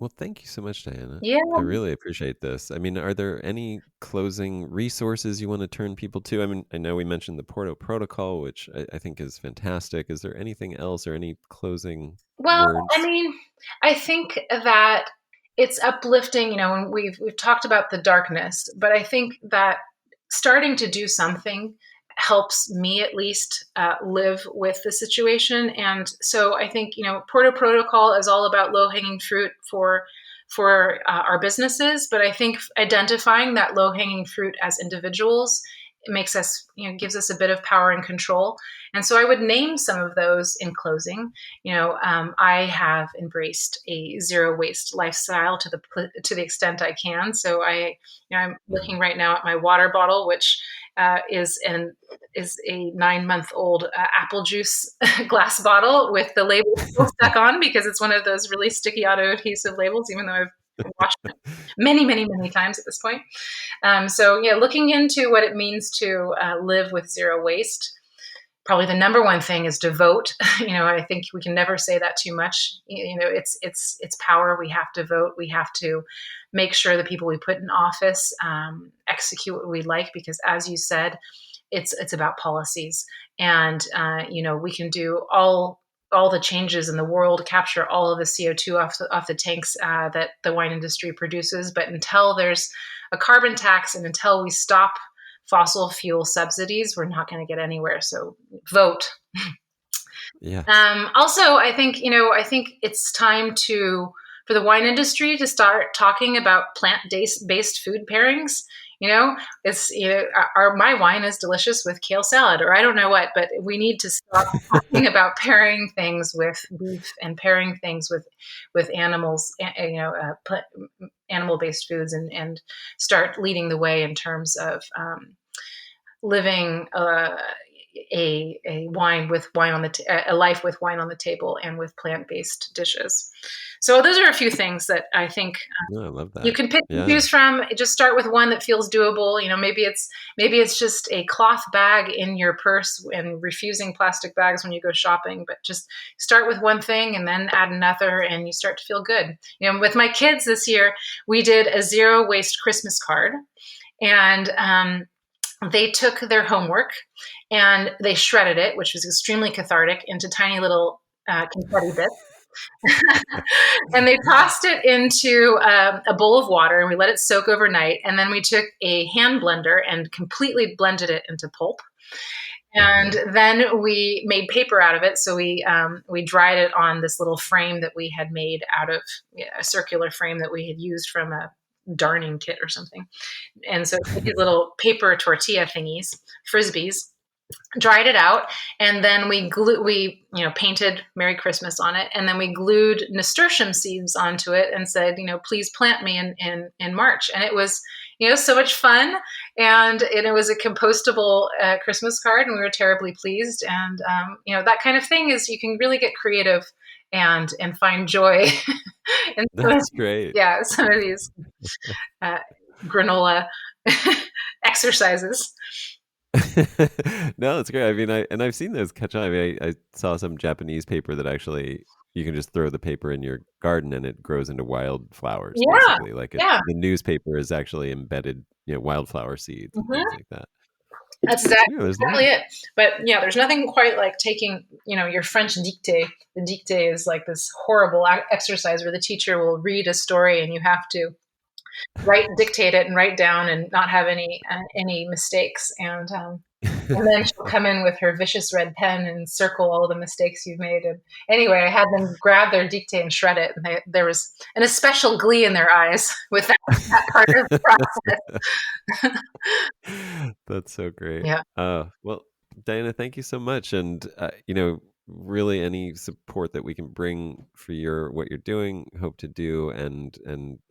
Well, thank you so much, Diana. Yeah. I really appreciate this. I mean, are there any closing resources you want to turn people to? I mean, I know we mentioned the Porto Protocol, which I think is fantastic. Is there anything else or any closing Well, I words? mean, I think that it's uplifting, and we've talked about the darkness, but I think that starting to do something helps me at least live with the situation. And so I think Porto Protocol is all about low hanging fruit for our businesses, but I think identifying that low hanging fruit as individuals, it makes us, gives us a bit of power and control. And so I would name some of those in closing. I have embraced a zero waste lifestyle to the extent I can. So I'm Mhm. looking right now at my water bottle, which is a 9-month old apple juice glass bottle with the label still stuck on because it's one of those really sticky auto adhesive labels, even though I've washed it many, many, many times at this point. So yeah, looking into what it means to live with zero waste. Probably the number one thing is to vote. I think we can never say that too much. It's power. We have to vote. We have to make sure the people we put in office execute what we like, because, as you said, it's about policies, and we can do all the changes in the world, capture all of the CO2 off the tanks that the wine industry produces, but until there's a carbon tax and until we stop fossil fuel subsidies, we're not going to get anywhere. So vote. Yeah. Also, I think it's time for the wine industry to start talking about plant-based food pairings. It's my wine is delicious with kale salad, or I don't know what, but we need to stop talking about pairing things with beef and pairing things with animals, animal-based foods, and start leading the way in terms of living a life with wine on the table and with plant-based dishes. So those are a few things that I think No, I love you that. can pick and Yeah. choose from. Just start with one that feels doable. Maybe it's just a cloth bag in your purse and refusing plastic bags when you go shopping, but just start with one thing and then add another, and you start to feel good. With my kids this year, we did a zero waste Christmas card, and they took their homework and they shredded it, which was extremely cathartic, into tiny little confetti bits. And they tossed it into a bowl of water and we let it soak overnight. And then we took a hand blender and completely blended it into pulp. And Uh-huh. then we made paper out of it. So we dried it on this little frame that we had made out of a circular frame that we had used from a darning kit or something. And so these little paper tortilla thingies, frisbees, dried it out, and then we painted Merry Christmas on it, and then we glued nasturtium seeds onto it and said, please plant me in March. And it was so much fun, and it was a compostable Christmas card, and we were terribly pleased. And that kind of thing is, you can really get creative and find joy in That's great. some of these uh, granola exercises. No, it's great. I mean, I've seen those catch on. I mean, I saw some Japanese paper that actually you can just throw the paper in your garden and it grows into wildflowers, Yeah, basically. Like yeah. the newspaper is actually embedded, wildflower seeds and things Mhm. like that. That's Yeah, there's a lot. exactly it. But yeah, there's nothing quite like taking, your French dictée. The dictée is like this horrible exercise where the teacher will read a story and you have to dictate it and write down and not have any mistakes. And then she'll come in with her vicious red pen and circle all the mistakes you've made. And anyway, I had them grab their dictée and shred it. And there was an especial glee in their eyes with that part of the process. That's so great. Yeah. Well, Diana, thank you so much. And, really any support that we can bring for what you're doing, hope to do, and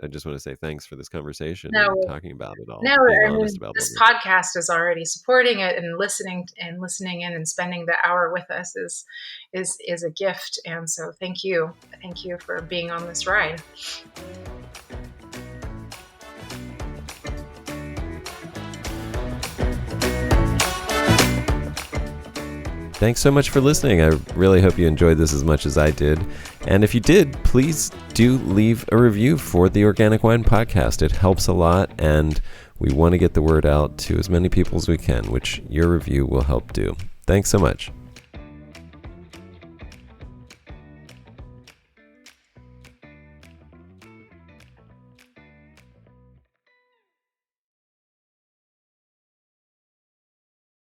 I just want to say thanks for this conversation and No, talking about it all, no, being I honest mean, about all this this. podcast is already supporting it, and listening in and spending the hour with us is a gift. And so thank you for being on this ride. Thanks so much for listening. I really hope you enjoyed this as much as I did. And if you did, please do leave a review for the Organic Wine Podcast. It helps a lot, and we want to get the word out to as many people as we can, which your review will help do. Thanks so much.